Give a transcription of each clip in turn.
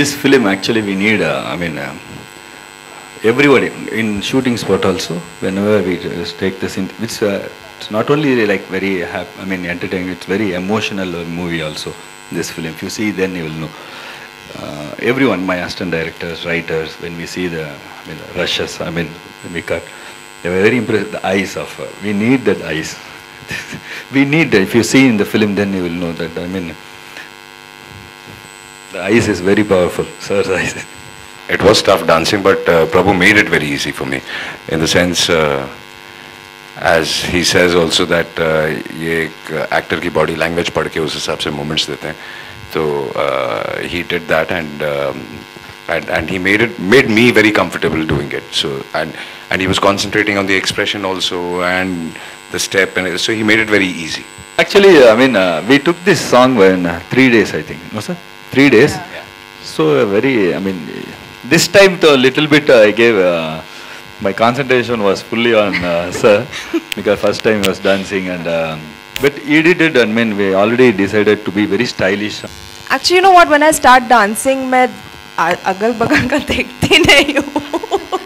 this film actually we need, everybody in shooting spot also, whenever we take this in, which it's not only like very entertaining, it's very emotional movie also, this film. If you see, then you will know. Everyone, my assistant directors, writers, when we see the rushes, when we cut, they were very impressed. The eyes of, we need that eyes. We need that. If you see in the film, then you will know that, the eyes is very powerful, sir's eyes. It was tough dancing, but Prabhu made it very easy for me, in the sense, as he says also that ये एक actor की body language पढ़ के उस हिसाब से movements देते हैं, तो he did that, and he made me very comfortable doing it. So and he was concentrating on the expression also and the step, and so he made it very easy. Actually, we took this song in 3 days, I think. No, sir? 3 days. Yeah. So this time to a little bit I gave, my concentration was fully on sir, because first time he was dancing, and but he did it, we already decided to be very stylish. Actually, you know what, when I start dancing, मैं अगल बगल का देखती नहीं हूँ.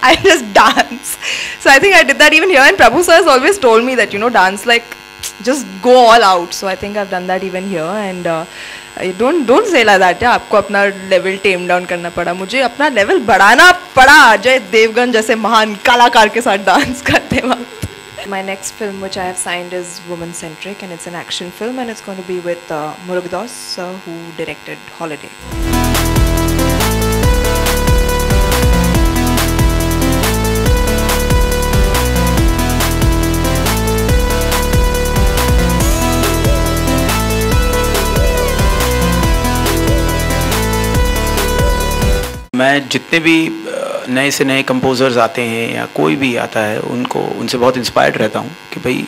I just dance. So I think I did that even here, and Prabhu sir has always told me that, dance like, just go all out. So I think I've done that even here, and don't say like that. आपको अपना level tame down करना पड़ा, मुझे अपना level बढ़ाना पड़ा अजय देवगन जैसे महान कलाकार के साथ dance करते वक्त. My next film which I have signed is woman centric, and it's an action film, and it's going to be with Murugadoss, who directed Holiday. मैं जितने भी नए से नए कंपोजर्स आते हैं या कोई भी आता है, उनसे बहुत इंस्पायर्ड रहता हूँ कि भाई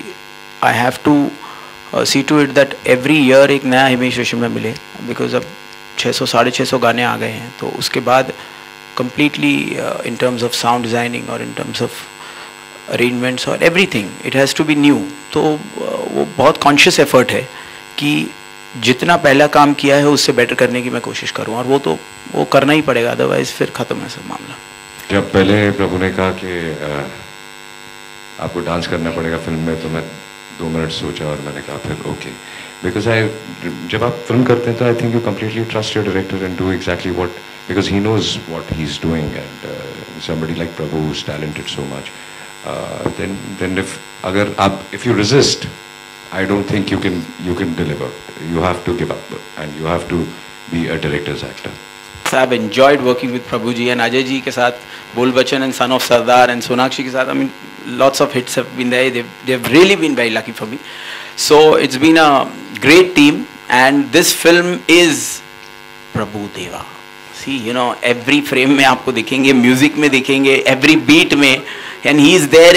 I have to see to it that every year एक नया हिमेश रेशमिया मिले, बिकॉज अब 600-650 गाने आ गए हैं, तो उसके बाद completely in terms of sound designing और इन टर्म्स ऑफ अरेंजमेंट्स और everything it has to be new. तो वो बहुत कॉन्शियस एफर्ट है कि जितना पहला काम किया है उससे बेटर करने की मैं कोशिश करूँ, और वो करना ही पड़ेगा, अदरवाइज फिर ख़त्म है सब मामला. जब पहले प्रभु ने कहा कि आपको डांस करना पड़ेगा फिल्म में, तो मैं 2 मिनट सोचा और मैंने कहा फिर ओके, बिकॉज जब आप फिल्म करते हैं तो I think you completely trust your director and do exactly what, because he knows what he is doing, and somebody like Prabhu who is talented so much, then if you resist, I don't think you can deliver. You have to give up, and you have to be a director's actor. I've enjoyed working with Prabhu ji and Ajay ji के साथ, बोल Bachchan and Son of Sardar and Sonakshi के साथ. Lots of hits have been there. They've really been very lucky for me. So it's been a great team, and this film is Prabhu Deva. See, every frame में आपको दिखेंगे, music में दिखेंगे, every beat में, and he is there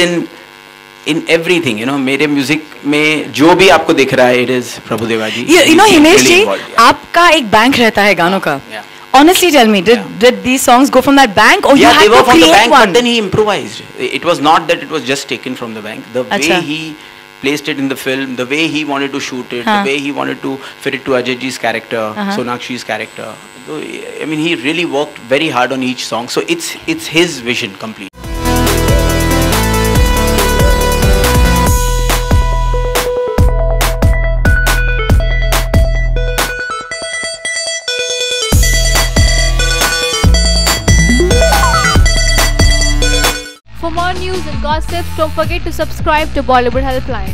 in everything. मेरे music में जो भी आपको दिख रहा है, it is Prabhu Deva ji. Himesh जी, आपका एक बैंक रहता है गानों का. Honestly tell me, did these songs go from that bank, or you had to create one? Yeah, they were from the bank, but then he improvised. It was not that it was just taken from the bank. The way he placed it in the film, the way he wanted to shoot it, the way he wanted to fit it to Ajay ji's character, Sonakshi's character. So, he really worked very hard on each song. So it's his vision complete. For more news and gossip, don't forget to subscribe to Bollywood Helpline.